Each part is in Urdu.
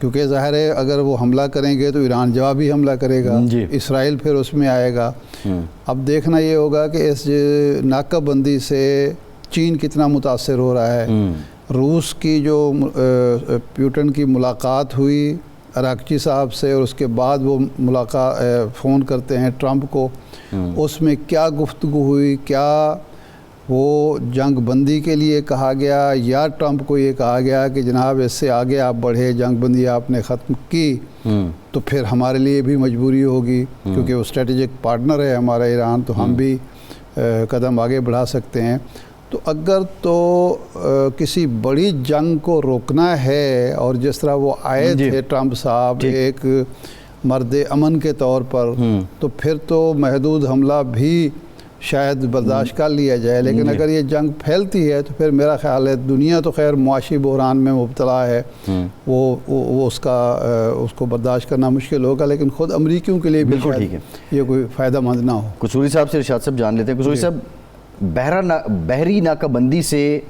کیونکہ ظاہر ہے اگر وہ حملہ کریں گے تو ایران جوابی حملہ کرے گا، اسرائیل پھر اس میں آئے گا۔ اب دیکھنا یہ ہوگا کہ اس ناکہ بندی سے چین کتنا متاثر ہو رہا ہے۔ روس کی جو پیوٹن کی ملاقات ہوئی اراکچی صاحب سے، اور اس کے بعد وہ فون کرتے ہیں ٹرمپ کو، اس میں کیا گفتگو ہوئی، کیا وہ جنگ بندی کے لیے کہا گیا یا ٹرمپ کو یہ کہا گیا کہ جناب اس سے آگے آپ بڑھے، جنگ بندی آپ نے ختم کی تو پھر ہمارے لیے بھی مجبوری ہوگی، کیونکہ وہ اسٹریٹجک پارٹنر ہے ہمارا ایران، تو ہم بھی قدم آگے بڑھا سکتے ہیں۔ تو اگر تو کسی بڑی جنگ کو روکنا ہے، اور جس طرح وہ آئے تھے ٹرمپ صاحب ایک مرد امن کے طور پر، تو پھر تو محدود حملہ بھی شاید برداشت کر لیا جائے، لیکن اگر یہ جنگ پھیلتی ہے تو پھر میرا خیال ہے دنیا تو خیر معاشی بحران میں مبتلا ہے، وہ اس کو برداشت کرنا مشکل ہوگا، لیکن خود امریکیوں کے لیے بھی شاید یہ کوئی فائدہ مند نہ ہو۔ قصوری صاحب سے ارشاد صاحب جان لیتے ہیں۔ قصوری صاحب، بحری ناکہ بندی سے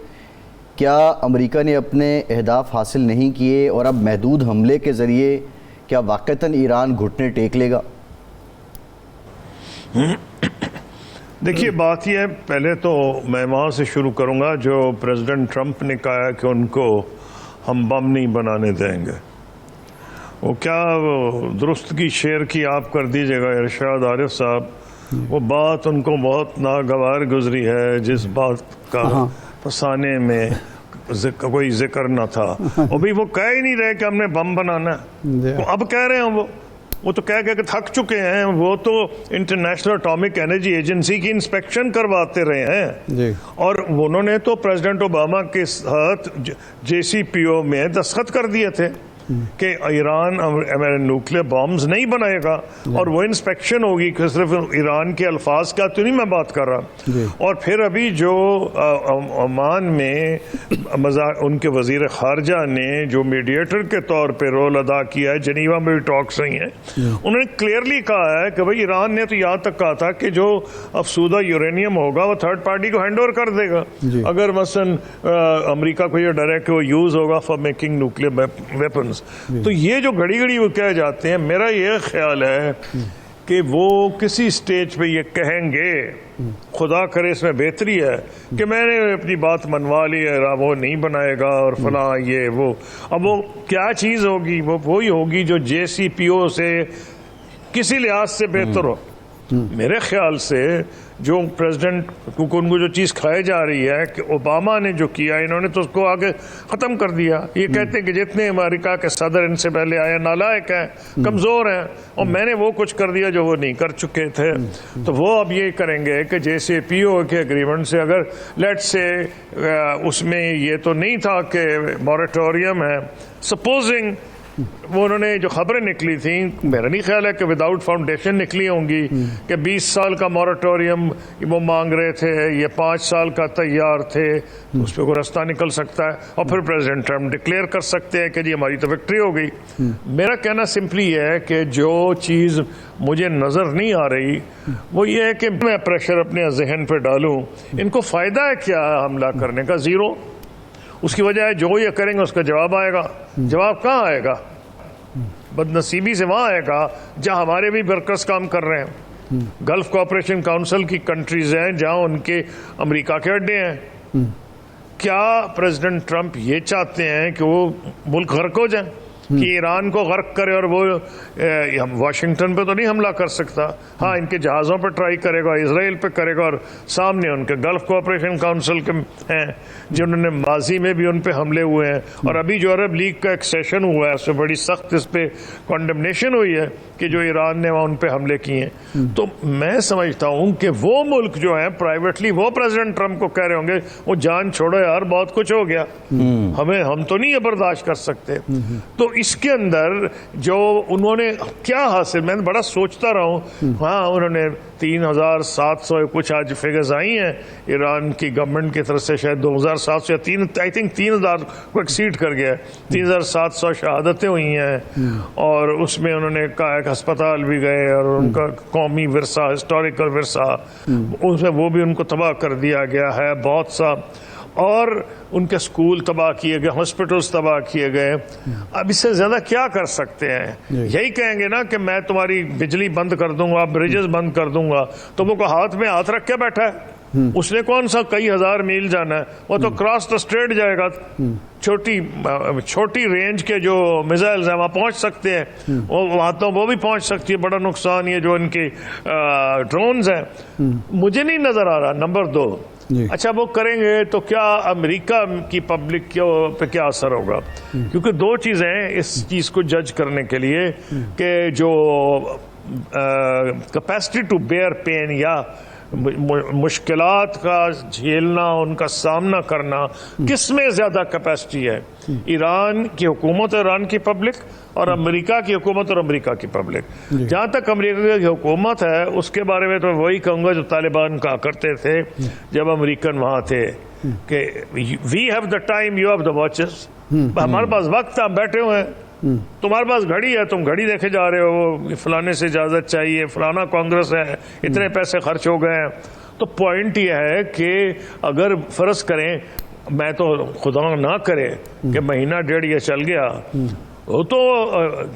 کیا امریکہ نے اپنے اہداف حاصل نہیں کیے، اور اب محدود حملے کے ذریعے کیا واقعتاً ایران گھٹنے ٹیک لے گا؟ دیکھیے بات یہ ہے، پہلے تو میں وہاں سے شروع کروں گا جو پریزیڈنٹ ٹرمپ نے کہا ہے کہ ان کو ہم بم نہیں بنانے دیں گے۔ وہ کیا درستگی شعر کی آپ کر دیجئے گا ارشاد عارف صاحب، وہ بات ان کو بہت ناگوار گزری ہے جس بات کا فسانے میں کوئی ذکر نہ تھا۔ ابھی وہ کہہ ہی نہیں رہے کہ ہم نے بم بنانا ہے، اب کہہ رہے ہیں وہ تو کہہ کہ تھک چکے ہیں، وہ تو انٹرنیشنل اٹامک انرجی ایجنسی کی انسپیکشن کرواتے رہے ہیں، اور انہوں نے تو پریزیڈنٹ اوباما کے ساتھ JCPOA میں دستخط کر دیے تھے کہ ایران نیوکلیر بامز نہیں بنائے گا، اور وہ انسپیکشن ہوگی کہ صرف ایران کے الفاظ کا تو نہیں میں بات کر رہا۔ اور پھر ابھی جو عمان میں ان کے وزیر خارجہ نے جو میڈیٹر کے طور پہ رول ادا کیا ہے، جنیوا میں بھی ٹاکس رہی ہیں، انہوں نے کلیئرلی کہا ہے کہ بھئی ایران نے تو یہاں تک کہا تھا کہ جو افسودہ یورینیم ہوگا وہ تھرڈ پارٹی کو ہینڈ اوور کر دے گا اگر مثلا امریکہ کو یہ ڈر ہے کہ وہ یوز ہوگا فار میکنگ نیوکلیر ویپنز۔ تو یہ جو گھڑی گھڑی وہ کہہ جاتے ہیں، میرا یہ خیال ہے کہ وہ کسی سٹیج پہ یہ کہیں گے، خدا کرے اس میں بہتری ہے کہ میں نے اپنی بات منوا لی ہے، وہ نہیں بنائے گا اور فلاں یہ وہ، اب وہ کیا چیز ہوگی، وہ وہی ہوگی جو JCPOA سے کسی لحاظ سے بہتر ہو۔ میرے خیال سے جو پریزیڈنٹ کیونکہ ان کو جو چیز کھائی جا رہی ہے کہ اوباما نے جو کیا انہوں نے تو اس کو آگے ختم کر دیا۔ یہ کہتے ہیں کہ جتنے امریکہ کے صدر ان سے پہلے آئے نالائق ہیں، کمزور ہیں، اور میں نے وہ کچھ کر دیا جو وہ نہیں کر چکے تھے۔ تو وہ اب یہ کریں گے کہ JCPOA کے اگریمنٹ سے اگر لیٹ سے اس میں یہ تو نہیں تھا کہ موریٹوریم ہے، سپوزنگ وہ انہوں نے جو خبریں نکلی تھیں، میرا نہیں خیال ہے کہ وداؤٹ فاؤنڈیشن نکلی ہوں گی، کہ 20 سال کا موریٹوریم وہ مانگ رہے تھے، یہ 5 سال کا تیار تھے، اس پہ کوئی رستہ نکل سکتا ہے، اور پھر پریزیڈنٹ ٹرمپ ڈکلیئر کر سکتے ہیں کہ جی ہماری تو وکٹری ہو گئی۔ میرا کہنا سمپلی یہ ہے کہ جو چیز مجھے نظر نہیں آ رہی وہ یہ ہے کہ میں پریشر اپنے ذہن پہ ڈالوں، ان کو فائدہ ہے کیا حملہ کرنے کا؟ زیرو۔ اس کی وجہ ہے جو یہ کریں گے اس کا جواب آئے گا۔ جواب کہاں آئے گا؟ بد نصیبی سے وہاں آئے گا جہاں ہمارے بھی ورکرز کام کر رہے ہیں، گلف کوآپریشن کاؤنسل کی کنٹریز ہیں جہاں ان کے امریکہ کے اڈے ہیں۔ کیا پریزیڈنٹ ٹرمپ یہ چاہتے ہیں کہ وہ ملک غرق ہو جائیں، کہ ایران کو غرق کرے اور وہ واشنگٹن پہ تو نہیں حملہ کر سکتا، ہاں ان کے جہازوں پہ ٹرائی کرے گا، اسرائیل پہ کرے گا، اور سامنے ان کے گلف کوآپریشن کاؤنسل کے ہیں جنہوں نے ماضی میں بھی ان پہ حملے ہوئے ہیں، اور ابھی جو عرب لیگ کا ایک سیشن ہوا ہے اس میں بڑی سخت اس پہ کنڈمنیشن ہوئی ہے کہ جو ایران نے ان پہ حملے کیے ہیں۔ تو میں سمجھتا ہوں کہ وہ ملک جو ہیں پرائیویٹلی وہ پریزیڈنٹ ٹرمپ کو کہہ رہے ہوں گے وہ جان چھوڑو یار، بہت کچھ ہو گیا، ہم تو نہیں یہ برداشت کر سکتے۔ تو اس کے اندر جو انہوں نے کیا حاصل، میں بڑا سوچتا رہا ہوں، ہاں انہوں نے 3700 کچھ آج فگرز آئی ہیں ایران کی گورنمنٹ کی طرف سے، شاید 2700 یا آئی تھنک 3000 کو ایکسیڈ کر گیا، 3700 شہادتیں ہوئی ہیں، اور اس میں انہوں نے کہا کہ ہسپتال بھی گئے اور ان کا قومی ورثہ، ہسٹوریکل ورثہ، اس میں وہ بھی ان کو تباہ کر دیا گیا ہے بہت سا۔ اور ان کے اسکول تباہ کیے گئے, ہاسپٹلس تباہ کیے گئے. اب اس سے زیادہ کیا کر سکتے ہیں؟ یہی کہیں گے نا کہ میں تمہاری بجلی بند کر دوں گا, بریجز بند کر دوں گا. تو وہ کو ہاتھ میں ہاتھ رکھ کے بیٹھا ہے, اس نے کون سا کئی ہزار میل جانا ہے, وہ تو کراس دا اسٹریٹ جائے گا. چھوٹی رینج کے جو میزائلز ہیں وہاں پہنچ سکتے ہیں, وہاں تو وہ بھی پہنچ سکتی ہے. بڑا نقصان یہ جو ان کی ڈرونز ہیں, مجھے نہیں نظر آ رہا. نمبر 2, اچھا وہ کریں گے تو کیا امریکہ کی پبلک پہ کیا اثر ہوگا؟ کیونکہ 2 چیزیں ہیں اس چیز کو جج کرنے کے لیے کہ جو کیپیسٹی ٹو بیئر پین یا مشکلات کا جھیلنا, ان کا سامنا کرنا, کس میں زیادہ کیپیسٹی ہے؟ ایران کی حکومت اور ایران کی پبلک, اور امریکہ کی حکومت اور امریکہ کی پبلک. جہاں تک امریکہ کی حکومت ہے اس کے بارے میں تو وہی کہوں گا جو طالبان کہا کرتے تھے جب امریکن وہاں تھے کہ we have the time, you have the watches. ہمارے پاس وقت, ہم بیٹھے ہوئے ہیں, تمہارے پاس گھڑی ہے, تم گھڑی دیکھے جا رہے ہو, فلانے سے اجازت چاہیے, فلانا کانگریس ہے, اتنے پیسے خرچ ہو گئے ہیں. تو پوائنٹ یہ ہے کہ اگر فرض کریں, میں تو خدا نہ کرے کہ مہینہ 1.5 یہ چل گیا, وہ تو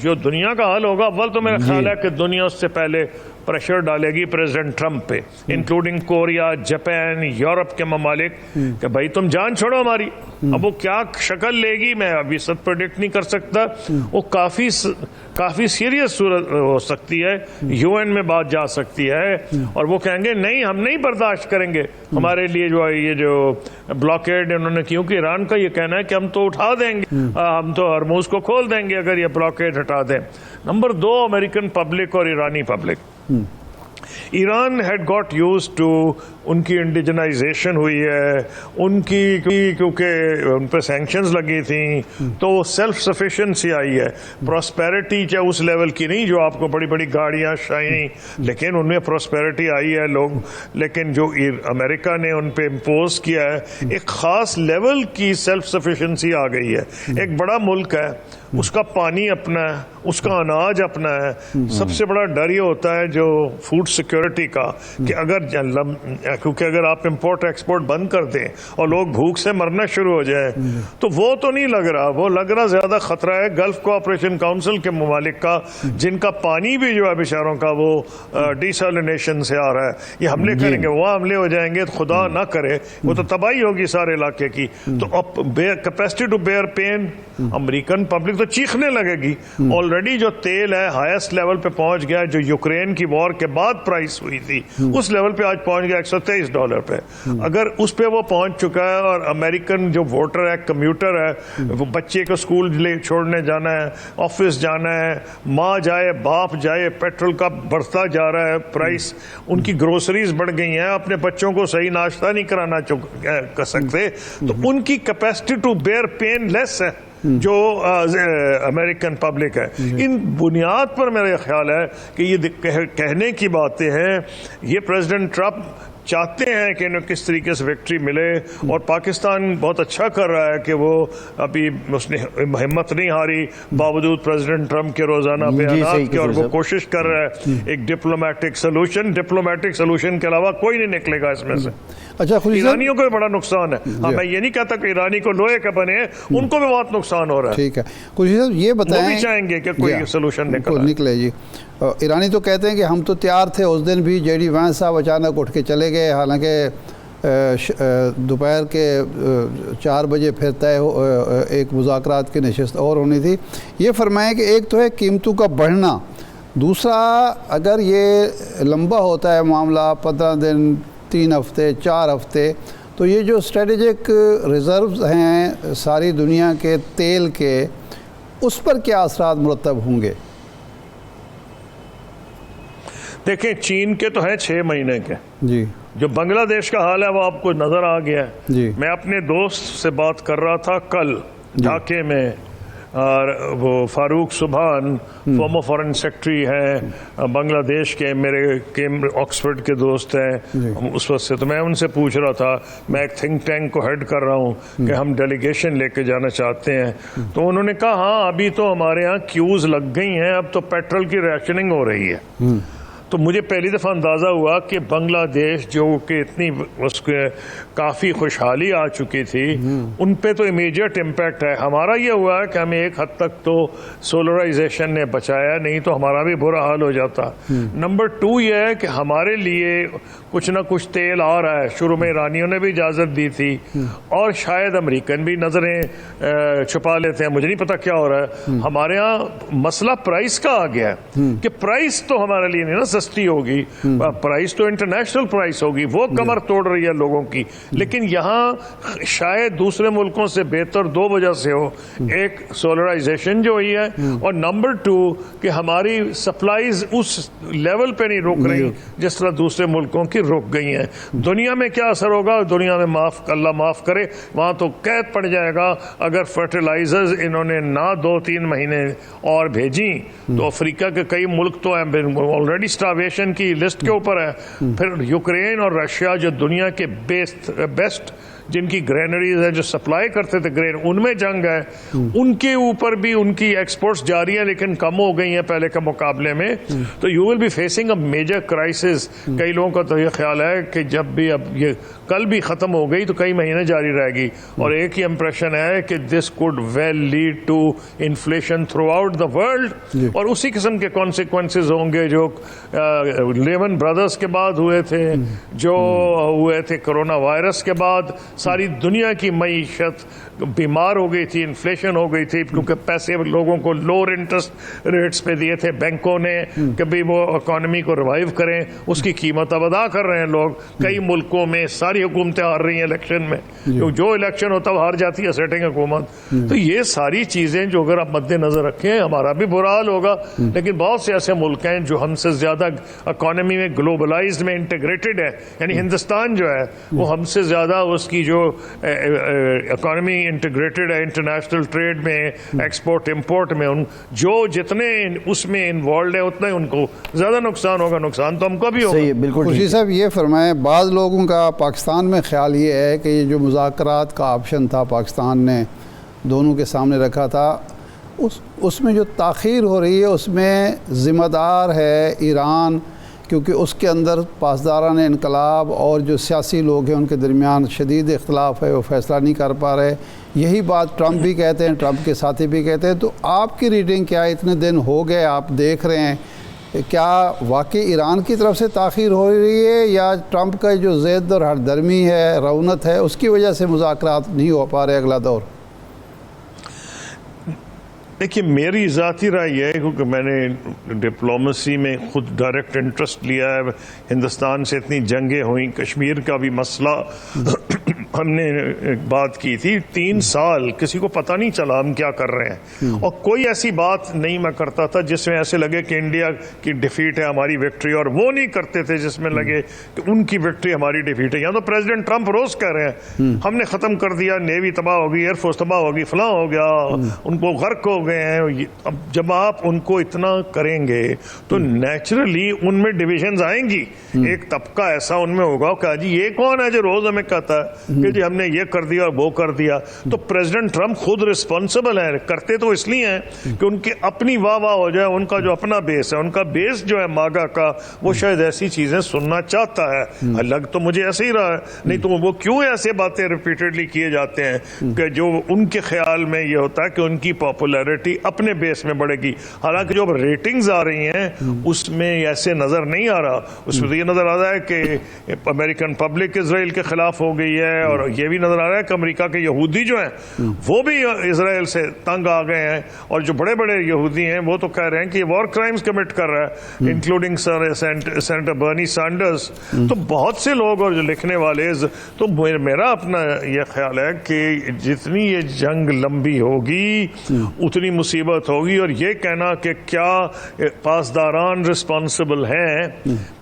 جو دنیا کا حال ہوگا, اول تو میرا خیال ہے کہ دنیا اس سے پہلے پریشر ڈالے گی پریزیڈنٹ ٹرمپ پہ, انکلوڈنگ کوریا, جاپان, یورپ کے ممالک, کہ بھائی تم جان چھوڑو ہماری. اب وہ کیا شکل لے گی میں ابھی سب پریڈکٹ نہیں کر سکتا. وہ کافی سیریس صورت ہو سکتی ہے, یو این میں بات جا سکتی ہے, اور وہ کہیں گے نہیں ہم نہیں برداشت کریں گے ہمارے لیے جو یہ جو بلاکیڈ انہوں نے, کیونکہ ایران کا یہ کہنا ہے کہ ہم تو اٹھا دیں گے, ہم تو ہرموز کو کھول دیں گے اگر یہ بلاکیڈ ہٹا دیں. نمبر 2, امریکن پبلک اور ایرانی public. Iran had got used to, ان کی انڈیجنائزیشن ہوئی ہے, ان کی کیونکہ ان پہ سینکشنز لگی تھیں تو سیلف سفیشنسی آئی ہے. پراسپیرٹی چاہے اس لیول کی نہیں جو آپ کو بڑی بڑی گاڑیاں شائنی, لیکن ان میں پراسپیرٹی آئی ہے لوگ. لیکن جو امریکہ نے ان پہ امپوز کیا ہے, ایک خاص لیول کی سیلف سفیشنسی آ گئی ہے. ایک بڑا ملک ہے, اس کا پانی اپنا ہے, اس کا اناج اپنا ہے. سب سے بڑا ڈر یہ ہوتا ہے جو فوڈ سیکورٹی کا کہ کیونکہ اگر آپ امپورٹ ایکسپورٹ بند کر دیں اور لوگ بھوک سے مرنا شروع ہو جائیں تو وہ تو نہیں لگ رہا, وہ لگ رہا زیادہ خطرہ ہے گلف کوآپریشن کاؤنسل کے ممالک کا, جن کا پانی بھی جو ہے بیچاروں کا وہ ڈیسیلینیشن سے آ رہا ہے. یہ حملے کریں گے, وہ حملے ہو جائیں گے, خدا نہ کرے وہ تو تباہی ہوگی سارے علاقے کی. تو capacity to bear pain, American public تو چیخنے لگے گی. آلریڈی جو تیل ہے ہائیسٹ لیول پہ پہنچ گیا, جو یوکرین کی وار کے بعد پرائس ہوئی تھی اس لیول پہ آج پہنچ گیا $123 پہ. اگر اس پہ وہ پہنچ چکا ہے, اور امریکن جو ووٹر ہے, کمیوٹر ہے, وہ بچے کو اسکول چھوڑنے جانا ہے, آفس جانا ہے, ماں جائے باپ جائے, پیٹرول کا بڑھتا جا رہا ہے پرائس, ان کی گروسریز بڑھ گئی ہیں, اپنے بچوں کو صحیح ناشتہ نہیں کرانا کر سکتے, تو ان کی کیپیسٹی ٹو بیئر پین لیس ہے جو امریکن پبلک ہے. ان بنیاد پر میرا خیال ہے کہ یہ کہنے کی باتیں ہیں. یہ پریزیڈنٹ ٹرمپ چاہتے ہیں کہ انہیں کس طریقے سے وکٹری ملے, اور پاکستان بہت اچھا کر رہا ہے کہ وہ ابھی اس نے ہمت نہیں ہاری باوجود پریزیڈنٹ ٹرمپ کے روزانہ بیانات کے, اور وہ کوشش کر رہا ہے ایک ڈپلومیٹک سلوشن کے علاوہ کوئی نہیں نکلے گا اس میں سے. اچھا, ایرانیوں کو بھی بڑا نقصان ہے. میں یہ نہیں کہتا کہ ایرانی کو لوہے کے بنے, ان کو بھی بہت نقصان ہو رہا ہے. ٹھیک ہے, خورشید صاحب یہ بتائیں, وہ بھی چاہیں گے کہ کوئی سلوشن نکلے. جی, ایرانی تو کہتے ہیں کہ ہم تو تیار تھے, اس دن بھی جے ڈی وینس صاحب اچانک اٹھ کے چلے گئے, حالانکہ دوپہر کے 4 بجے پھر طے ایک مذاکرات کی نشست اور ہونی تھی. یہ فرمائیں کہ ایک تو ہے قیمتوں کا بڑھنا, دوسرا اگر یہ لمبا ہوتا ہے معاملہ 15 دن, 3 ہفتے, 4 ہفتے, تو یہ جو اسٹریٹجک ریزروز ہیں ساری دنیا کے تیل کے, اس پر کیا اثرات مرتب ہوں گے؟ دیکھیں, چین کے تو ہیں 6 مہینے کے. جی, جو بنگلہ دیش کا حال ہے وہ آپ کو نظر آ گیا ہے. جی, میں اپنے دوست سے بات کر رہا تھا کل ڈھاکے میں, اور وہ فاروق سبحان فارمر فارن سیکرٹری ہیں بنگلہ دیش کے, میرے آکسفورڈ کے دوست ہیں اس وقت سے. تو میں ان سے پوچھ رہا تھا, میں ایک تھنک ٹینک کو ہیڈ کر رہا ہوں کہ ہم ڈیلیگیشن لے کے جانا چاہتے ہیں. تو انہوں نے کہا ہاں ابھی تو ہمارے ہاں کیوز لگ گئی ہیں, اب تو پیٹرول کی ریشننگ ہو رہی ہے. تو مجھے پہلی دفعہ اندازہ ہوا کہ بنگلہ دیش جو کہ اتنی اس کے کافی خوشحالی آ چکی تھی ان پہ تو امیجیٹ امپیکٹ ہے. ہمارا یہ ہوا ہے کہ ہمیں ایک حد تک تو سولرائزیشن نے بچایا, نہیں تو ہمارا بھی برا حال ہو جاتا. نمبر 2 یہ ہے کہ ہمارے لیے کچھ نہ کچھ تیل آ رہا ہے. شروع میں ایرانیوں نے بھی اجازت دی تھی اور شاید امریکن بھی نظریں چھپا لیتے ہیں, مجھے نہیں پتا کیا ہو رہا ہے. ہمارے ہاں مسئلہ پرائس کا آ گیا ہے کہ پرائس تو ہمارے لیے نہیں نا سستی ہوگی, پرائس تو انٹرنیشنل پرائس ہوگی, وہ کمر توڑ رہی ہے لوگوں کی. لیکن یہاں شاید دوسرے ملکوں سے بہتر 2 وجہ سے ہو, ایک سولرائزیشن جو ہوئی ہے, اور نمبر 2 کہ ہماری سپلائیز اس لیول پہ نہیں رک رہی جس طرح دوسرے ملکوں کی رک گئی ہیں. دنیا میں کیا اثر ہوگا, دنیا میں اللہ معاف کرے وہاں تو قید پڑ جائے گا اگر فرٹیلائزرز انہوں نے نہ 2-3 مہینے اور بھیجی تو افریقہ کے کئی ملک تو آلریڈی اسٹارویشن کی لسٹ کے اوپر ہے. پھر یوکرین اور رشیا جو دنیا کے بیسٹ جن کی گرینریز ہے, جو سپلائی کرتے تھے گرین, ان میں جنگ ہے. ان کے اوپر بھی ان کی ایکسپورٹس جاری ہیں لیکن کم ہو گئی ہیں پہلے کے مقابلے میں. تو you will be facing a major crisis. کئی لوگوں کا تو یہ خیال ہے کہ جب بھی اب یہ کل بھی ختم ہو گئی تو کئی مہینے جاری رہے گی, اور ایک ہی امپریشن ہے کہ this could well lead to inflation throughout the world, اور اسی قسم کے کانسیکوینسز ہوں گے جو لیمن برادرز کے بعد ہوئے تھے, جو ہوئے تھے کرونا وائرس کے بعد. ساری دنیا کی معیشت بیمار ہو گئی تھی, انفلیشن ہو گئی تھی, کیونکہ پیسے لوگوں کو لوور انٹرسٹ ریٹس پہ دیے تھے بینکوں نے کہ بھی وہ اکانومی کو ریوائیو کریں. اس کی قیمت اب ادا کر رہے ہیں لوگ. کئی ملکوں میں ساری حکومتیں ہار رہی ہیں الیکشن میں, جو الیکشن ہوتا ہے ہار جاتی ہے سیٹنگ حکومت. تو یہ ساری چیزیں جو اگر آپ مد نظر رکھیں ہمارا بھی برا حال ہوگا. لیکن بہت سے ایسے ملک ہیں جو ہم سے زیادہ اکانومی میں گلوبلائزڈ میں انٹیگریٹڈ ہے, یعنی ہندوستان جو ہے وہ ہم سے زیادہ اس کی جو اکانومی انٹیگریٹڈ ہے انٹرنیشنل ٹریڈ میں, ایکسپورٹ امپورٹ میں, جو جتنے اس میں انوالوڈ ہیں اتنا ہی ان کو زیادہ نقصان ہوگا. نقصان تو ہم کو بھی ہوگا. صحیح, بالکل. خوشی صاحب یہ فرمائیں, بعض لوگوں کا پاکستان میں خیال یہ ہے کہ یہ جو مذاکرات کا آپشن تھا پاکستان نے دونوں کے سامنے رکھا تھا, اس میں جو تاخیر ہو رہی ہے اس میں ذمہ دار ہے ایران, کیونکہ اس کے اندر پاسداران انقلاب اور جو سیاسی لوگ ہیں ان کے درمیان شدید اختلاف ہے, وہ فیصلہ نہیں کر پا رہے. یہی بات ٹرمپ بھی کہتے ہیں, ٹرمپ کے ساتھی بھی کہتے ہیں. تو آپ کی ریڈنگ کیا ہے, اتنے دن ہو گئے آپ دیکھ رہے ہیں, کیا واقعی ایران کی طرف سے تاخیر ہو رہی ہے یا ٹرمپ کا جو ضد اور ہر درمی ہے, رونت ہے, اس کی وجہ سے مذاکرات نہیں ہو پا رہے اگلا دور؟ دیکھیے میری ذاتی رائے یہ ہے, کیونکہ میں نے ڈپلومیسی میں خود ڈائریکٹ انٹرسٹ لیا ہے, ہندوستان سے اتنی جنگیں ہوئیں, کشمیر کا بھی مسئلہ ہم نے بات کی تھی, 3 سال کسی کو پتہ نہیں چلا ہم کیا کر رہے ہیں, اور کوئی ایسی بات نہیں میں کرتا تھا جس میں ایسے لگے کہ انڈیا کی ڈیفیٹ ہے ہماری وکٹری, اور وہ نہیں کرتے تھے جس میں لگے کہ ان کی وکٹری ہماری ڈیفیٹ ہے. یہاں تو پریزیڈنٹ ٹرمپ روز کہہ رہے ہیں ہم نے ختم کر دیا, نیوی تباہ ہوگی, ایئر فورس تباہ ہوگی, فلاں ہو گیا, ان کو غرق ہو گئے ہیں. اب جب آپ ان کو اتنا کریں گے تو نیچرلی ان میں ڈویژنز آئیں گی. ایک طبقہ ایسا ان میں ہوگا کہ جی یہ کون ہے جو روز ہمیں کہتا ہے کہ جی ہم نے یہ کر دیا اور وہ کر دیا. تو پریزیڈنٹ ٹرمپ خود رسپانسبل ہیں, کرتے تو اس لیے ہیں کہ ان کی اپنی واہ واہ ہو جائے, ان کا جو اپنا بیس ہے, ان کا بیس جو ہے ماگا کا, وہ شاید ایسی چیزیں سننا چاہتا ہے. لگ تو مجھے ایسے ہی رہا ہے, نہیں تو وہ کیوں ایسے باتیں ریپیٹڈلی کیے جاتے ہیں کہ جو ان کے خیال میں یہ ہوتا ہے کہ ان کی پاپولیرٹی اپنے بیس میں بڑھے گی. حالانکہ جو ریٹنگز آ رہی ہیں اس میں ایسے نظر نہیں آ رہا. اس میں تو یہ نظر آ رہا ہے کہ امریکن پبلک اسرائیل کے خلاف ہو گئی ہے, اور یہ بھی نظر آ رہا ہے کہ امریکہ کے یہودی جو ہیں وہ بھی اسرائیل سے تنگ آ گئے ہیں, اور جو بڑے بڑے یہودی ہیں وہ تو کہہ رہے ہیں کہ یہ وار کرائمز کمٹ کر رہا ہے, انکلوڈنگ سینیٹر برنی سینڈرز. تو بہت سے لوگ اور جو لکھنے والے, تو میرا اپنا یہ خیال ہے کہ جتنی یہ جنگ لمبی ہوگی اتنی مصیبت ہوگی. اور یہ کہنا کہ کیا پاسداران رسپانسبل ہیں,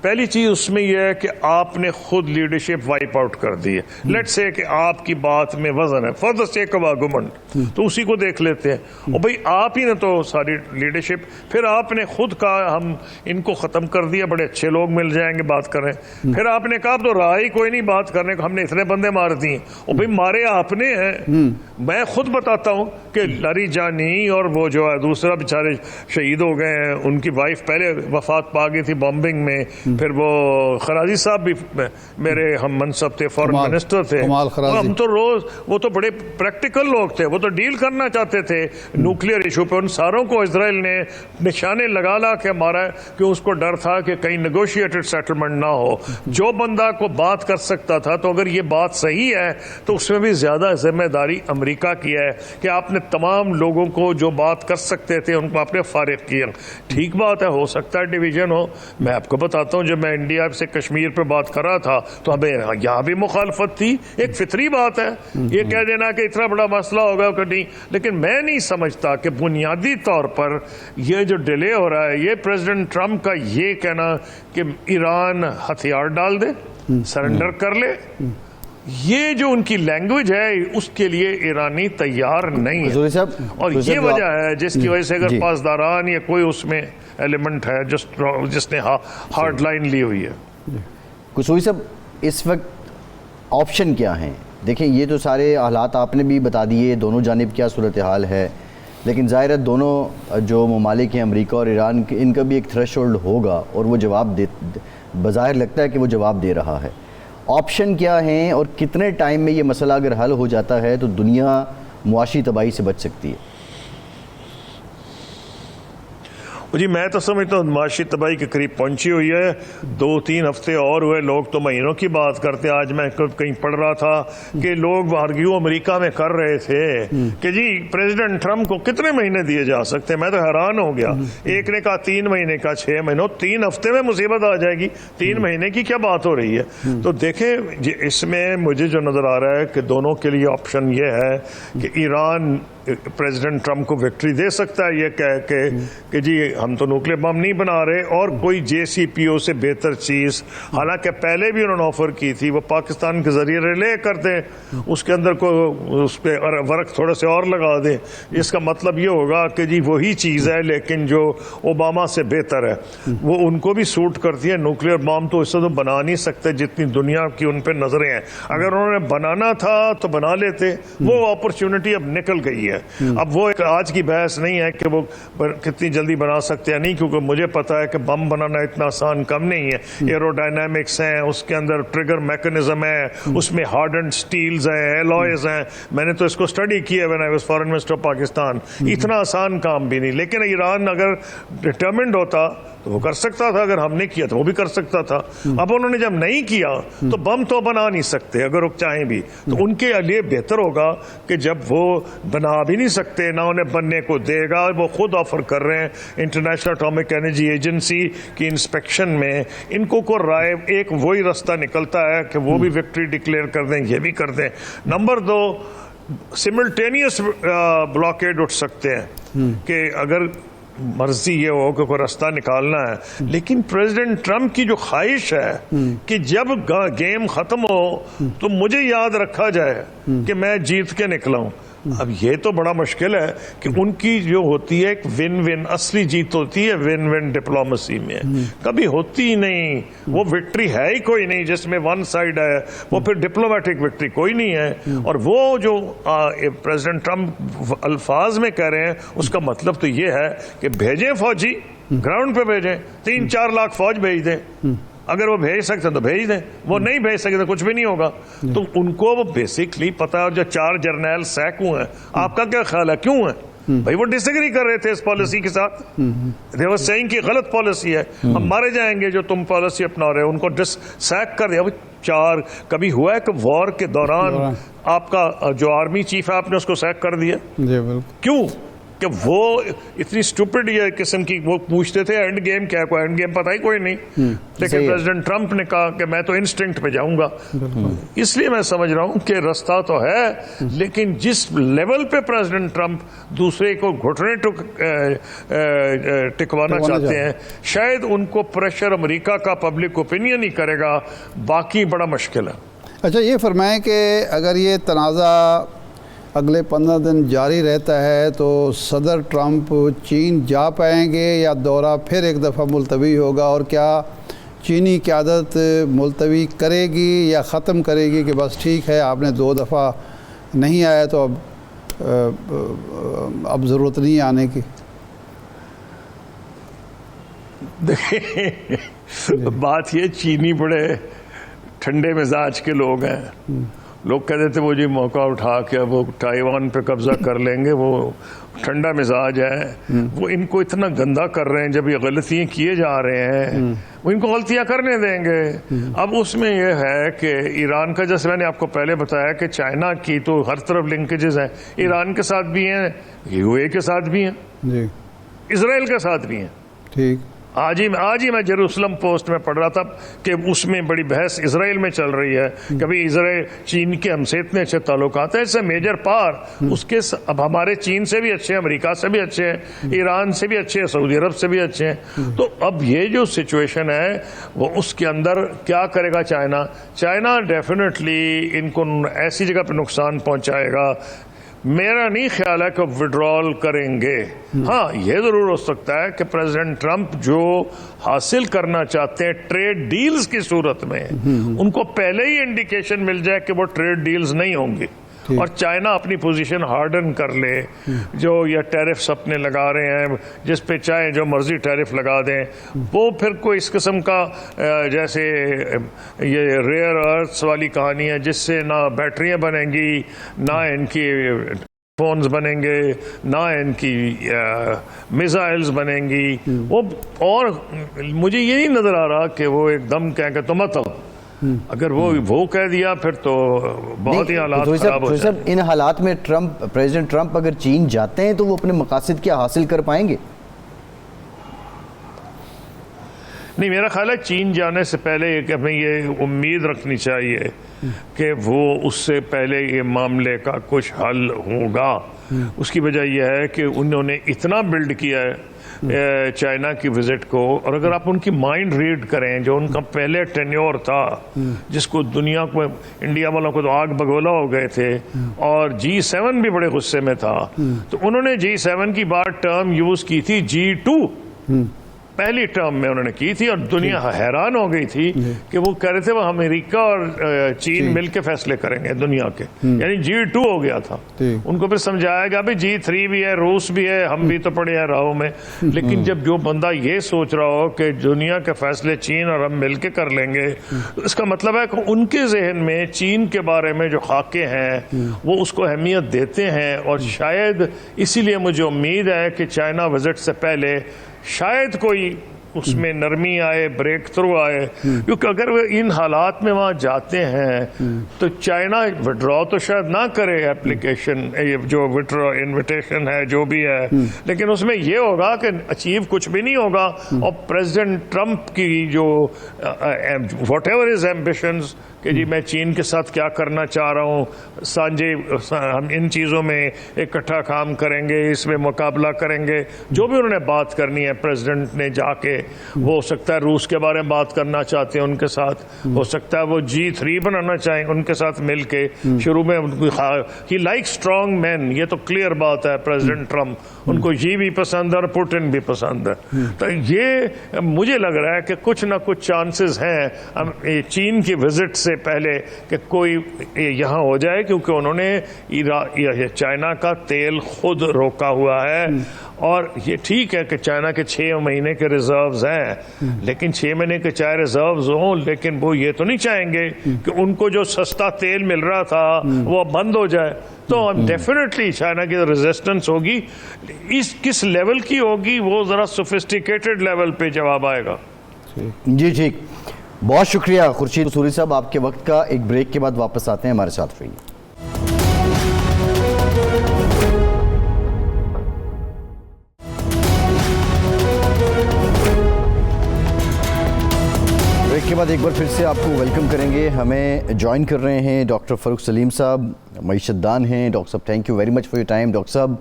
پہلی چیز اس میں یہ ہے کہ آپ نے خود لیڈرشپ وائپ آؤٹ کر دی ہے. لیٹ سے کہ آپ کی بات میں وزن ہے for the sake of argument, تو اسی کو دیکھ لیتے ہیں. اور بھائی آپ ہی نے تو ساری لیڈرشپ, پھر آپ نے خود کہا ہم ان کو ختم کر دیا, بڑے اچھے لوگ مل جائیں گے بات کریں. پھر آپ نے کہا تو رہا ہی کوئی نہیں بات کرنے کو, ہم نے اتنے بندے مار دیے. اور بھائی مارے آپ نے ہیں. میں خود بتاتا ہوں کہ لاری جانی اور وہ جو ہے دوسرا بیچارے شہید ہو گئے ہیں, ان کی وائف پہلے وفات پا گئی تھی بامبنگ میں. پھر وہ خرازی صاحب بھی میرے ہم منصب تھے, فارن منسٹر تھے. ہم تو روز, وہ تو بڑے پریکٹیکل لوگ تھے, وہ تو ڈیل کرنا چاہتے تھے نیوکلیئر ایشو پہ. ان ساروں کو اسرائیل نے نشانے لگا لا کے مارا ہے کہ اس کو ڈر تھا کہ کہیں نیگوشیٹڈ سیٹلمنٹ نہ ہو. جو بندہ کو بات کر سکتا تھا, تو اگر یہ بات صحیح ہے تو اس میں بھی زیادہ ذمہ داری امریکہ کی ہے کہ آپ نے تمام لوگوں کو جو بات کر سکتے تھے ان کو آپ نے فارغ کیا. ٹھیک بات ہے, ہو سکتا ہے ڈویژن ہو. میں آپ کو بتاتا ہوں, جب میں انڈیا سے کشمیر پہ بات کر رہا تھا تو ہمیں یہاں بھی مخالفت تھی. ایک فطری بات ہے یہ کہہ دینا کہ اتنا بڑا مسئلہ ہوگا کہ نہیں, لیکن میں نہیں سمجھتا کہ بنیادی طور پر یہ جو ڈیلے ہو رہا ہے, یہ پریزیڈنٹ ٹرمپ کا یہ کہنا کہ ایران ہتھیار ڈال دے, سرنڈر کر لے, یہ جو ان کی لینگویج ہے اس کے لیے ایرانی تیار نہیں ہے. اور یہ وجہ ہے جس کی وجہ سے اگر پاسداران یا کوئی اس میں ایلیمنٹ ہے جس نے ہارڈ لائن لی ہوئی ہے. قصوری صاحب, اس وقت آپشن کیا ہیں؟ دیکھیں یہ تو سارے حالات آپ نے بھی بتا دیے, دونوں جانب کیا صورتحال ہے, لیکن ظاہر ہے دونوں جو ممالک ہیں امریکہ اور ایران, ان کا بھی ایک تھریش ہولڈ ہوگا اور وہ جواب بظاہر لگتا ہے کہ وہ جواب دے رہا ہے. آپشن کیا ہیں اور کتنے ٹائم میں یہ مسئلہ اگر حل ہو جاتا ہے تو دنیا معاشی تباہی سے بچ سکتی ہے؟ جی میں تو سمجھتا ہوں معاشی تباہی کے قریب پہنچی ہوئی ہے. 2-3 ہفتے اور ہوئے, لوگ تو مہینوں کی بات کرتے ہیں. آج میں کہیں پڑھ رہا تھا کہ لوگ آرگیو امریکہ میں کر رہے تھے کہ جی پریزیڈنٹ ٹرمپ کو کتنے مہینے دیے جا سکتے ہیں. میں تو حیران ہو گیا. ایک نے کہا 3 مہینے کا, 6 مہینوں, 3 ہفتے میں مصیبت آ جائے گی. 3 مہینے کی کیا بات ہو رہی ہے؟ تو دیکھیں اس میں مجھے جو نظر آ رہا ہے کہ دونوں کے لیے آپشن یہ ہے کہ ایران پریزیڈنٹ ٹرمپ کو وکٹری دے سکتا ہے یہ کہہ کے کہ جی ہم تو نیوکلیئر بم نہیں بنا رہے, اور کوئی جے سی پی او سے بہتر چیز, حالانکہ پہلے بھی انہوں نے آفر کی تھی, وہ پاکستان کے ذریعے ریلے کر دیں, اس کے اندر کو اس پہ ورق تھوڑے سے اور لگا دیں. اس کا مطلب یہ ہوگا کہ جی وہی چیز ہے لیکن جو اوباما سے بہتر ہے. وہ ان کو بھی سوٹ کرتی ہے. نیوکلیئر بم تو اس سے تو بنا نہیں سکتے جتنی دنیا کی ان پہ نظریں ہیں. اگر انہوں نے بنانا تھا تو بنا لیتے. وہ اپرچونٹی اب نکل گئی ہے. اب وہ ایک آج کی بحث نہیں ہے کہ وہ کتنی جلدی بنا سکتے ہیں نہیں, کیونکہ مجھے پتا ہے کہ بم بنانا اتنا آسان کم نہیں ہے. ایرو ڈائنامکس ہیں, اس کے اندر ٹریگر میکنزم ہے, اس میں ہارڈنڈ سٹیلز ہیں, ایلوائز ہیں. میں نے تو اس کو اسٹڈی کیا when I was foreign minister of Pakistan. اتنا آسان کام بھی نہیں. لیکن ایران اگر ڈٹرمنڈ ہوتا تو وہ کر سکتا تھا, اگر ہم نے کیا تو وہ بھی کر سکتا تھا. اب انہوں نے جب نہیں کیا تو بم تو بنا نہیں سکتے اگر وہ چاہیں بھی. تو ان کے لیے بہتر ہوگا کہ جب وہ بنا بھی نہیں سکتے, نہ انہیں بننے کو دے گا, وہ خود آفر کر رہے ہیں انٹرنیشنل اٹامک انرجی ایجنسی کی انسپیکشن میں, ان کو رائے ایک وہی راستہ نکلتا ہے کہ وہ بھی وکٹری ڈکلیئر کر دیں, یہ بھی کر دیں. نمبر 2, سملٹینیس بلاکیڈ اٹھ سکتے ہیں کہ اگر مرضی یہ ہو کہ کوئی راستہ نکالنا ہے. لیکن پریزیڈنٹ ٹرمپ کی جو خواہش ہے کہ جب گیم ختم ہو تو مجھے یاد رکھا جائے کہ میں جیت کے نکلا ہوں. اب یہ تو بڑا مشکل ہے کہ ان کی جو ہوتی ہے ایک ون ون, اصلی جیت ہوتی ہے ون ون ڈپلومسی میں, کبھی ہوتی ہی نہیں. وہ وکٹری ہے ہی کوئی نہیں جس میں ون سائڈ ہے, وہ پھر ڈپلومیٹک وکٹری کوئی نہیں ہے. اور وہ جو پریزیڈنٹ ٹرمپ الفاظ میں کہہ رہے ہیں اس کا مطلب تو یہ ہے کہ بھیجیں فوجی, گراؤنڈ پہ بھیجیں, 3-4 لاکھ فوج بھیج دیں. اگر وہ بھیج سکتے تو بھیج دیں, وہ نہیں بھیج سکتے تو کچھ بھی نہیں ہوگا. تو ان کو وہ بیسکلی پتا ہے. جو 4 جرنیل سیکوں ہیں, آپ کا کیا خیال ہے کیوں ہیں بھائی؟ وہ ڈس ایگری کر رہے تھے اس پالیسی کے ساتھ. they were saying کہ غلط پالیسی ہے, ہم مارے جائیں گے جو تم پالیسی اپنا رہے ہو. ان کو سیک کر دیا. 4 کبھی ہوا ہے کہ وار کے دوران آپ کا جو آرمی چیف ہے آپ نے اس کو سیک کر دیا؟ کیوں؟ کہ وہ اتنی اسٹوپڈ یہ قسم کی وہ پوچھتے تھے اینڈ گیم کیا, کوئی اینڈ گیم پتہ ہی کوئی نہیں, لیکن پریزیڈنٹ ٹرمپ نے کہا کہ میں تو انسٹنکٹ پہ جاؤں گا. اس لیے میں سمجھ رہا ہوں کہ رستہ تو ہے, لیکن جس لیول پہ پریزیڈنٹ ٹرمپ دوسرے کو گھٹنے ٹکوانا چاہتے ہیں, شاید ان کو پریشر امریکہ کا پبلک اوپینین ہی کرے گا, باقی بڑا مشکل ہے. اچھا یہ فرمائیں کہ اگر یہ تنازع اگلے 15 دن جاری رہتا ہے تو صدر ٹرمپ چین جا پائیں گے یا دورہ پھر ایک دفعہ ملتوی ہوگا, اور کیا چینی قیادت ملتوی کرے گی یا ختم کرے گی کہ بس ٹھیک ہے آپ نے 2 دفعہ نہیں آیا تو اب ضرورت نہیں آنے کی؟ دیکھیں بات یہ, چینی بڑے ٹھنڈے مزاج کے لوگ ہیں. لوگ کہتے تھے وہ جی موقع اٹھا کے وہ تائیوان پہ قبضہ کر لیں گے, وہ ٹھنڈا مزاج ہے, وہ ان کو اتنا گندا کر رہے ہیں. جب یہ غلطیاں کیے جا رہے ہیں وہ ان کو غلطیاں کرنے دیں گے. اب اس میں یہ ہے کہ ایران کا, جیسے میں نے آپ کو پہلے بتایا کہ چائنا کی تو ہر طرف لنکیجز ہیں, ایران کے ساتھ بھی ہیں, یو اے کے ساتھ بھی ہیں, جی اسرائیل کے ساتھ بھی ہیں. ٹھیک, آج ہی میں جیروسلم پوسٹ میں پڑھ رہا تھا کہ اس میں بڑی بحث اسرائیل میں چل رہی ہے کہ بھئی اسرائیل چین کے ہم سے اتنے اچھے تعلقات ہیں, ایسے میجر پار اس کے اب ہمارے چین سے بھی اچھے ہیں, امریکہ سے بھی اچھے ہیں, ایران سے بھی اچھے ہیں, سعودی عرب سے بھی اچھے ہیں. تو اب یہ جو سچویشن ہے وہ اس کے اندر کیا کرے گا چائنا ڈیفینیٹلی ان کو ایسی جگہ پہ نقصان پہنچائے گا. میرا نہیں خیال ہے کہ وڈرال کریں گے. ہاں یہ ضرور ہو سکتا ہے کہ پریزیڈنٹ ٹرمپ جو حاصل کرنا چاہتے ہیں ٹریڈ ڈیلز کی صورت میں, ان کو پہلے ہی انڈیکیشن مل جائے کہ وہ ٹریڈ ڈیلز نہیں ہوں گی, اور چائنا اپنی پوزیشن ہارڈن کر لے. جو یہ ٹیرفز اپنے لگا رہے ہیں, جس پہ چاہے جو مرضی ٹیرف لگا دیں, وہ پھر کوئی اس قسم کا جیسے یہ ریئر ارتھس والی کہانی ہے جس سے نہ بیٹریاں بنیں گی, نہ ان کی فونز بنیں گے, نہ ان کی میزائلز بنیں گی. وہ اور مجھے یہ نہیں نظر آ رہا کہ وہ ایک دم کہیں کہ تم تو اگر وہ کہہ دیا پھر تو بہت ہی حالات خراب ہو جائیں. ان حالات میں پریزیڈنٹ ٹرمپ اگر چین جاتے ہیں تو وہ اپنے مقاصد کیا حاصل کر پائیں گے؟ نہیں, میرا خیال ہے چین جانے سے پہلے ہمیں یہ امید رکھنی چاہیے کہ وہ اس سے پہلے یہ معاملے کا کچھ حل ہوگا. اس کی وجہ یہ ہے کہ انہوں نے اتنا بلڈ کیا ہے چائنا کی وزٹ کو, اور اگر آپ ان کی مائنڈ ریڈ کریں, جو ان کا پہلے ٹینیور تھا جس کو دنیا کو, انڈیا والوں کو تو آگ بگولا ہو گئے تھے, اور G7 بھی بڑے غصے میں تھا, تو انہوں نے G7 کی بات ٹرم یوز کی تھی G2 پہلی ٹرم میں انہوں نے کی تھی, اور دنیا حیران ہو گئی تھی کہ وہ کہہ رہے تھے وہ امریکہ اور چین مل کے فیصلے کریں گے دنیا کے, یعنی G2 ہو گیا تھا. ان کو پھر سمجھایا گیا بھی G3 بھی ہے, روس بھی ہے, ہم بھی تو پڑے ہیں راہوں میں. لیکن جب جو بندہ یہ سوچ رہا ہو کہ دنیا کے فیصلے چین اور ہم مل کے کر لیں گے, تو اس کا مطلب ہے کہ ان کے ذہن میں چین کے بارے میں جو خاکے ہیں وہ اس کو اہمیت دیتے ہیں, اور شاید اسی لیے مجھے امید ہے کہ چائنا وزٹ سے پہلے شاید کوئی اس میں نرمی آئے, بریک تھرو آئے, کیونکہ اگر وہ ان حالات میں وہاں جاتے ہیں تو چائنا وڈرا تو شاید نہ کرے اپلیکیشن, جو وڈرا انویٹیشن ہے جو بھی ہے, لیکن اس میں یہ ہوگا کہ اچیو کچھ بھی نہیں ہوگا, اور پریزیڈنٹ ٹرمپ کی جو واٹ ایور ہز ایمبیشنز کہ جی میں چین کے ساتھ کیا کرنا چاہ رہا ہوں, سانجے ہم ان چیزوں میں اکٹھا کام کریں گے, اس میں مقابلہ کریں گے, جو بھی انہوں نے بات کرنی ہے پریزیڈنٹ نے جا کے, وہ ہو سکتا ہے روس کے بارے میں بات کرنا چاہتے ہیں ان کے ساتھ, ہو سکتا ہے وہ G3 بنانا چاہیں ان کے ساتھ مل کے. شروع میں ہی لائک اسٹرانگ مین, یہ تو کلیئر بات ہے پریزیڈنٹ ٹرمپ, ان کو یہ بھی پسند ہے اور پوٹن بھی پسند ہے. تو یہ مجھے لگ رہا ہے کہ کچھ نہ کچھ چانسز ہیں چین کی وزٹ سے پہلے کہ کوئی یہاں ہو جائے, کیونکہ انہوں نے چائنا کا تیل خود روکا ہوا ہے. اور یہ ٹھیک ہے کہ چائنا کے 6 مہینے کے ریزروز ہیں, لیکن 6 مہینے کے چاہے ریزروز ہوں, لیکن وہ یہ تو نہیں چاہیں گے کہ ان کو جو سستا تیل مل رہا تھا وہ بند ہو جائے. تو ڈیفینیٹلی چائنا کی ریزسٹنس ہوگی, اس کس لیول کی ہوگی وہ ذرا سوفسٹیکیٹڈ لیول پہ جواب آئے گا. جی ٹھیک, بہت شکریہ خورشید قصوری صاحب آپ کے وقت کا. ایک بریک کے بعد واپس آتے ہیں, ہمارے ساتھ رہیے. بعد ایک بار پھر سے آپ کو ویلکم کریں گے. ہمیں جوائن کر رہے ہیں ڈاکٹر فاروق سلیم صاحب, معیشت دان ہیں. ڈاکٹر صاحب thank you very much for your time. Doctor صاحب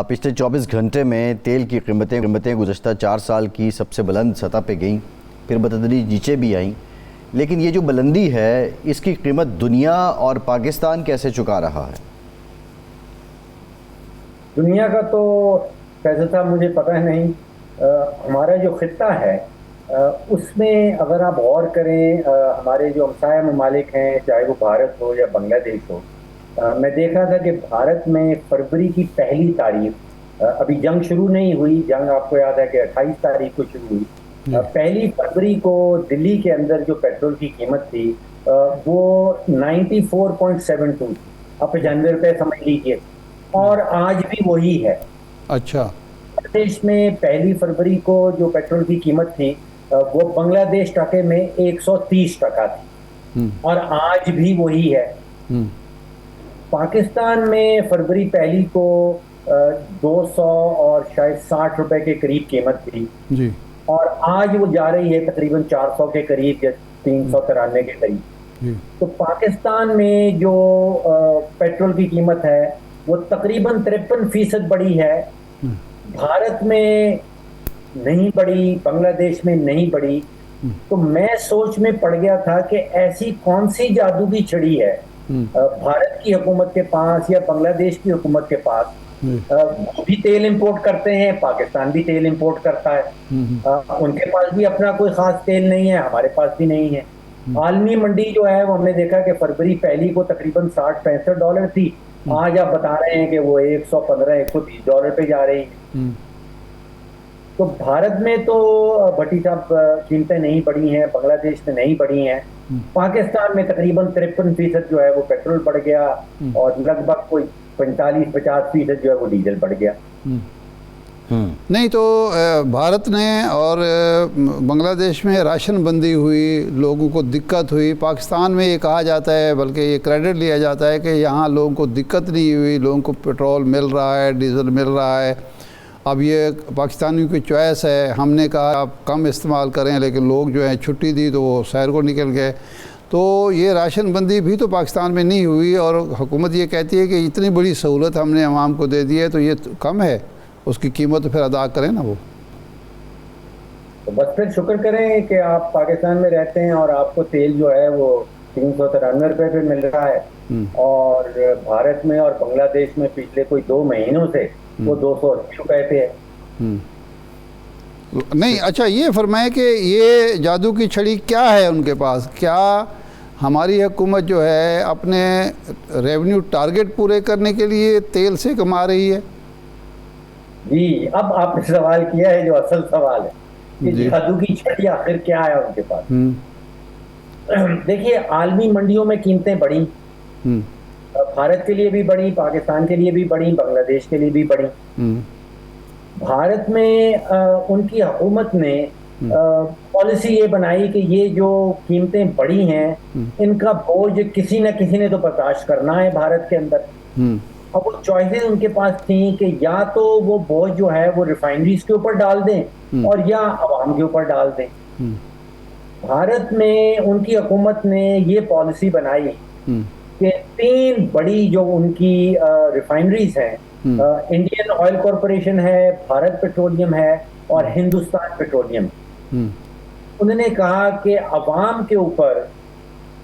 پچھلے 24 گھنٹے میں تیل کی قیمتیں گزشتہ 4 سال کی سب سے بلند سطح پہ گئیں, پھر بتدریج نیچے بھی آئیں, لیکن یہ جو بلندی ہے اس کی قیمت دنیا اور پاکستان کیسے چکا رہا ہے؟ دنیا کا تو فیصل صاحب مجھے پتہ نہیں. ہمارا جو خطہ ہے اس میں اگر آپ غور کریں, ہمارے جو ہمسایہ ممالک ہیں, چاہے وہ بھارت ہو یا بنگلہ دیش ہو, میں دیکھ رہا تھا کہ بھارت میں فروری کی پہلی تاریخ, ابھی جنگ شروع نہیں ہوئی, جنگ آپ کو یاد ہے کہ 28 تاریخ کو شروع ہوئی, پہلی فروری کو دلی کے اندر جو پیٹرول کی قیمت تھی وہ 94.72 تھی. آپ 95 روپے سمجھ لیجیے, اور آج بھی وہی ہے. اچھا. دیش میں پہلی فروری کو جو پیٹرول کی قیمت تھی وہ بنگلہ دیش ٹکے میں 130 ٹکا تھی, اور آج بھی وہی ہے. پاکستان میں فروری پہلی کو 200 اور شاید 60 روپے کے قریب قیمت تھی جی, اور آج وہ جا رہی ہے تقریباً 400 کے قریب یا 393 کے قریب. تو پاکستان میں جو پیٹرول کی قیمت ہے وہ تقریباً 53% بڑھی ہے. بھارت میں نہیں بڑھی, بنگلہ دیش میں نہیں بڑھی. تو میں سوچ میں پڑ گیا تھا کہ ایسی کون سی جادو کی چھڑی ہے بھارت کی حکومت کے پاس یا بنگلہ دیش کی حکومت کے پاس. وہ بھی تیل امپورٹ کرتے ہیں, پاکستان بھی تیل امپورٹ کرتا ہے, ان کے پاس بھی اپنا کوئی خاص تیل نہیں ہے, ہمارے پاس بھی نہیں ہے. عالمی منڈی جو ہے وہ ہم نے دیکھا کہ فروری پہلی کو تقریباً $60-65 تھی, آج آپ بتا رہے ہیں کہ وہ $115-130 پہ جا رہی ہے. تو بھارت میں تو بھٹی صاحب قیمتیں نہیں بڑھی ہیں, بنگلہ دیش میں نہیں بڑھی ہیں. پاکستان میں تقریباً 53% جو ہے وہ پیٹرول بڑھ گیا, اور لگ بھگ کوئی 45-50% جو ہے وہ ڈیزل بڑھ گیا. نہیں تو بھارت نے اور بنگلہ دیش میں راشن بندی ہوئی, لوگوں کو دقت ہوئی. پاکستان میں یہ کہا جاتا ہے, بلکہ یہ کریڈٹ لیا جاتا ہے کہ یہاں لوگوں کو دقت نہیں ہوئی, لوگوں کو پیٹرول مل رہا ہے, ڈیزل مل رہا ہے. اب یہ پاکستانیوں کی چوائس ہے. ہم نے کہا آپ کم استعمال کریں, لیکن لوگ جو ہیں چھٹی دی تو وہ سیر کو نکل گئے. تو یہ راشن بندی بھی تو پاکستان میں نہیں ہوئی, اور حکومت یہ کہتی ہے کہ اتنی بڑی سہولت ہم نے عوام کو دے دی ہے تو یہ کم ہے, اس کی قیمت پھر ادا کریں نا وہ. تو بس پھر شکر کریں کہ آپ پاکستان میں رہتے ہیں اور آپ کو تیل جو ہے وہ 393 روپے پہ مل رہا ہے, اور بھارت میں اور بنگلہ دیش میں پچھلے کوئی 2 مہینوں سے وہ 280 روپے پہ ہے. نہیں اچھا, یہ فرمائیں کہ یہ جادو کی چھڑی کیا ہے ان کے پاس؟ کیا ہماری حکومت جو ہے اپنے ریونیو ٹارگٹ پورے کرنے کے لیے تیل سے کما رہی ہے؟ جی, اب آپ نے سوال کیا ہے جو اصل سوال ہے کہ جادو کی چھڑی آخر کیا ہے ان کے پاس. دیکھیے, عالمی منڈیوں میں قیمتیں بڑھی, بھارت کے لیے بھی بڑھی, پاکستان کے لیے بھی بڑھی, بنگلہ دیش کے لیے بھی بڑھی. بھارت میں ان کی حکومت نے پالیسی یہ بنائی کہ یہ جو قیمتیں بڑھی ہیں ان کا بوجھ کسی نہ کسی نے تو برداشت کرنا ہے بھارت کے اندر. اب وہ چوائسز ان کے پاس تھیں کہ یا تو وہ بوجھ جو ہے وہ ریفائنریز کے اوپر ڈال دیں اور یا عوام کے اوپر ڈال دیں. بھارت میں ان کی حکومت نے یہ پالیسی بنائی کہ 3 بڑی جو ان کی ریفائنریز ہیں, انڈین آئل کارپوریشن ہے, بھارت پیٹرولیم ہے, اور ہندوستان پیٹرولیم. انہوں نے کہا کہ عوام کے اوپر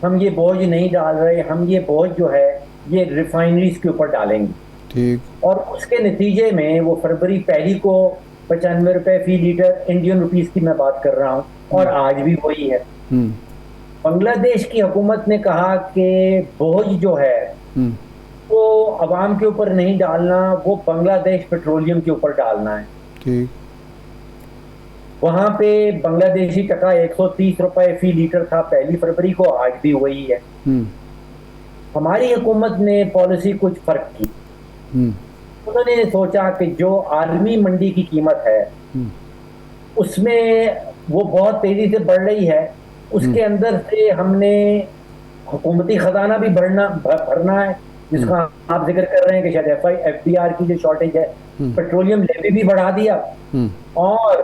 ہم یہ بوجھ نہیں ڈال رہے, ہم یہ بوجھ جو ہے یہ ریفائنریز کے اوپر ڈالیں گے. اور اس کے نتیجے میں وہ فروری پہلی کو 95 روپے فی لیٹر انڈین روپیز کی میں بات کر رہا ہوں, اور آج بھی وہی ہے. بنگلہ دیش کی حکومت نے کہا کہ بوجھ جو ہے وہ عوام کے اوپر نہیں ڈالنا, وہ بنگلہ دیش پیٹرولیم کے اوپر ڈالنا ہے. وہاں پہ بنگلہ دیشی ٹکا 130 روپے فی لیٹر تھا پہلی فروری کو, آج بھی وہی ہے. ہماری حکومت نے پالیسی کچھ فرق کی. انہوں نے سوچا کہ جو عالمی منڈی کی قیمت ہے اس میں وہ بہت تیزی سے بڑھ رہی ہے, اس کے اندر سے ہم نے حکومتی خزانہ بھی بھرنا ہے, جس کا آپ ذکر کر رہے ہیں کہ شاید FDR کی جو شارٹیج ہے, پیٹرولیم لیوی بھی بڑھا دیا, اور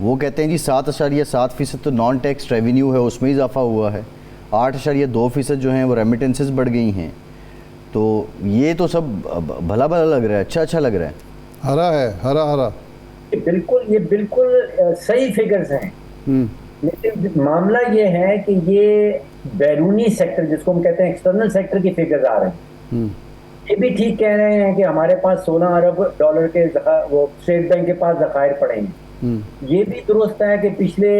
وہ کہتے ہیں جی 7.7% تو نان ٹیکس ریونیو ہے، اس میں اضافہ ہوا ہے، 8.2% جو ہیں وہ ریمیٹنسز بڑھ گئی ہیں. تو یہ تو سب بھلا بھلا لگ رہا ہے، اچھا لگ رہا ہے. ہرا ہے، ہرا. یہ بالکل صحیح فگرز ہیں، لیکن معاملہ یہ ہے کہ یہ بیرونی سیکٹر جس کو ہم کہتے ہیں ایکسٹرنل سیکٹر کی فگرز آ رہے ہیں. یہ بھی ٹھیک کہہ رہے ہیں کہ ہمارے پاس $16 ارب کے وہ اسٹیٹ بینک کے پاس ذخائر پڑے ہیں. یہ بھی درست ہے کہ پچھلے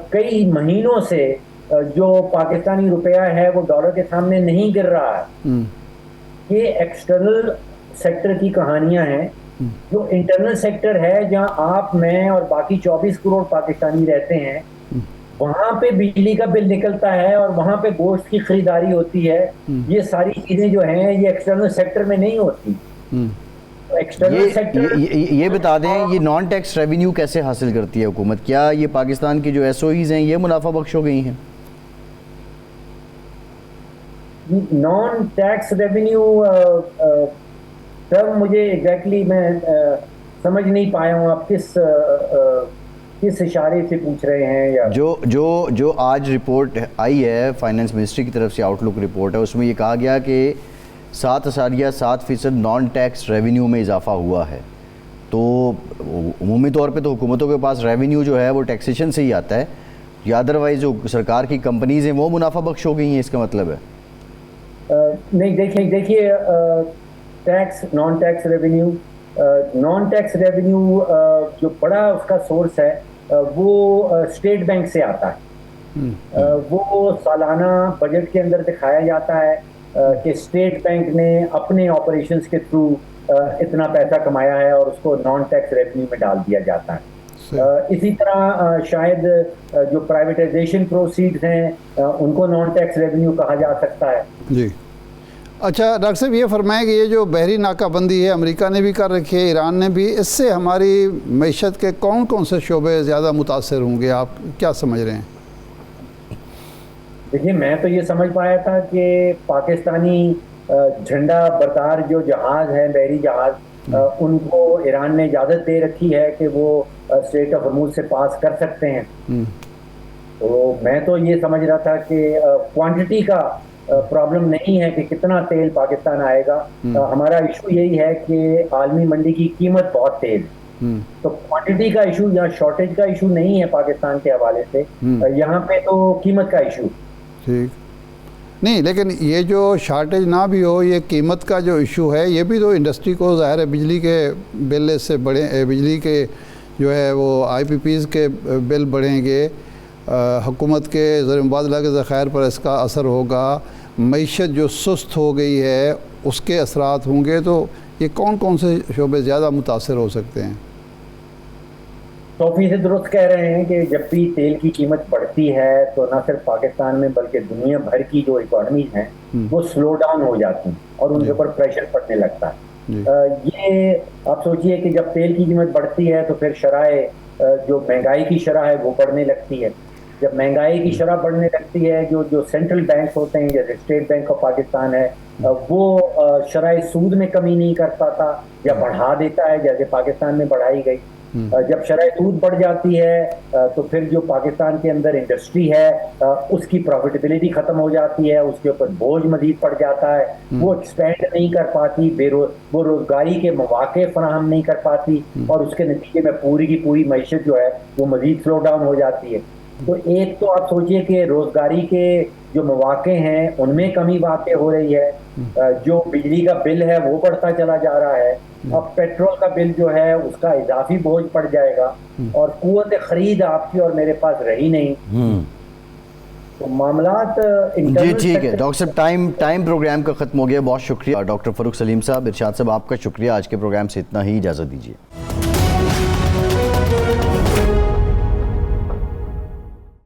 کئی مہینوں سے جو پاکستانی روپیہ ہے وہ ڈالر کے سامنے نہیں گر رہا ہے. یہ ایکسٹرنل سیکٹر کی کہانیاں ہیں. جو انٹرنل سیکٹر ہے جہاں آپ، میں اور باقی 24 کروڑ پاکستانی رہتے ہیں، وہاں پہ بجلی کا بل نکلتا ہے اور وہاں پہ گوشت کی خریداری ہوتی ہے. یہ ساری چیزیں جو ہیں یہ ایکسٹرنل سیکٹر میں نہیں ہوتی. ایکسٹرنل سیکٹر یہ بتا دیں یہ نان ٹیکس ریونیو کیسے حاصل کرتی ہے حکومت؟ کیا یہ پاکستان کی جو ایس او ایز ہیں یہ منافع بخش ہو گئی ہیں؟ نان ٹیکس ریونیو سر مجھے ایگزیکٹلی میں سمجھ نہیں پایا ہوں آپ کس اشارے سے پوچھ رہے ہیں. یا جو آج رپورٹ آئی ہے فائنانس منسٹری کی طرف سے، آؤٹ لک رپورٹ ہے، اس میں یہ کہا گیا کہ 7.7% نان ٹیکس ریونیو میں اضافہ ہوا ہے. تو عمومی طور پہ تو حکومتوں کے پاس ریونیو جو ہے وہ ٹیکسیشن سے ہی آتا ہے، یا ادروائز جو سرکار کی کمپنیز ہیں وہ منافع بخش ہو گئی ہیں، اس کا مطلب ہے؟ نہیں، دیکھیے ٹیکس، نان ٹیکس ریونیو جو بڑا اس کا سورس ہے وہ اسٹیٹ بینک سے آتا ہے. وہ سالانہ بجٹ کے اندر دکھایا جاتا ہے کہ اسٹیٹ بینک نے اپنے آپریشنز کے تھرو اتنا پیسہ کمایا ہے اور اس کو نان ٹیکس ریونیو میں ڈال دیا جاتا ہے. اسی طرح شاید جو پرائیویٹائزیشن پروسیڈز ہیں ان کو نان ٹیکس ریونیو کہا جا سکتا ہے. جی اچھا ڈاکٹر صاحب یہ فرمائیں کہ یہ جو بحری ناکہ بندی ہے امریکہ نے بھی کر رکھی ہے، ایران نے بھی، اس سے ہماری معیشت کے کون سے شعبے زیادہ متاثر ہوں گے؟ آپ کیا سمجھ رہے ہیں؟ دیکھیے میں تو یہ سمجھ پایا تھا کہ پاکستانی جھنڈا بردار جو جہاز ہیں، بحری جہاز، ان کو ایران نے اجازت دے رکھی ہے کہ وہ اسٹریٹ آف ہرموز سے پاس کر سکتے ہیں. تو میں تو یہ سمجھ رہا تھا کہ کوانٹٹی کا پرابلم نہیں ہے کہ کتنا تیل پاکستان آئے گا. ہمارا ایشو یہی ہے کہ عالمی منڈی کی قیمت بہت تیز ہے. تو کوانٹٹی کا ایشو یا شارٹیج کا ایشو نہیں ہے پاکستان کے حوالے سے، یہاں پہ تو قیمت کا ایشو. ٹھیک نہیں، لیکن یہ جو شارٹیج نہ بھی ہو، یہ قیمت کا جو ایشو ہے یہ بھی تو انڈسٹری کو ظاہر ہے، بجلی کے بل سے بڑھیں، بجلی کے جو ہے وہ آئی پی پیز کے بل بڑھیں گے، حکومت کے زر مبادلہ کے ذخائر پر اس کا اثر ہوگا، معیشت جو سست ہو گئی ہے اس کے اثرات ہوں گے. تو یہ کون سے شعبے زیادہ متاثر ہو سکتے ہیں؟ 100% درست کہہ رہے ہیں کہ جب بھی تیل کی قیمت بڑھتی ہے تو نہ صرف پاکستان میں بلکہ دنیا بھر کی جو اکانومیز ہیں وہ سلو ڈاؤن ہو جاتی ہیں اور ان کے اوپر پریشر پڑنے لگتا ہے. یہ آپ سوچئے کہ جب تیل کی قیمت بڑھتی ہے تو پھر شرح جو مہنگائی کی شرح ہے وہ بڑھنے لگتی ہے. جب مہنگائی کی شرح بڑھنے لگتی ہے، جو سینٹرل بینکس ہوتے ہیں جیسے اسٹیٹ بینک آف پاکستان ہے، وہ شرح سود میں کمی نہیں کر پاتا یا بڑھا دیتا ہے جیسے پاکستان میں بڑھائی گئی. جب شرح سود بڑھ جاتی ہے تو پھر جو پاکستان کے اندر انڈسٹری ہے اس کی پروفیٹیبلٹی ختم ہو جاتی ہے، اس کے اوپر بوجھ مزید پڑ جاتا ہے، وہ ایکسپینڈ نہیں کر پاتی، وہ روزگاری کے مواقع فراہم نہیں کر پاتی، اور اس کے نتیجے میں پوری کی پوری معیشت جو ہے وہ مزید سلو ڈاؤن ہو جاتی ہے. تو ایک تو آپ سوچئے کہ روزگاری کے جو مواقع ہیں ان میں کمی واقع ہو رہی ہے، جو بجلی کا بل ہے وہ بڑھتا چلا جا رہا ہے، اب پیٹرول کا بل جو ہے اس کا اضافی بوجھ پڑ جائے گا، اور قوت خرید آپ کی اور میرے پاس رہی نہیں. تو معاملات جی ٹھیک ہے ڈاکٹر صاحب، ٹائم پروگرام کا ختم ہو گیا. بہت شکریہ ڈاکٹر فاروق سلیم صاحب. ارشاد صاحب آپ کا شکریہ. آج کے پروگرام سے اتنا ہی، اجازت دیجیے.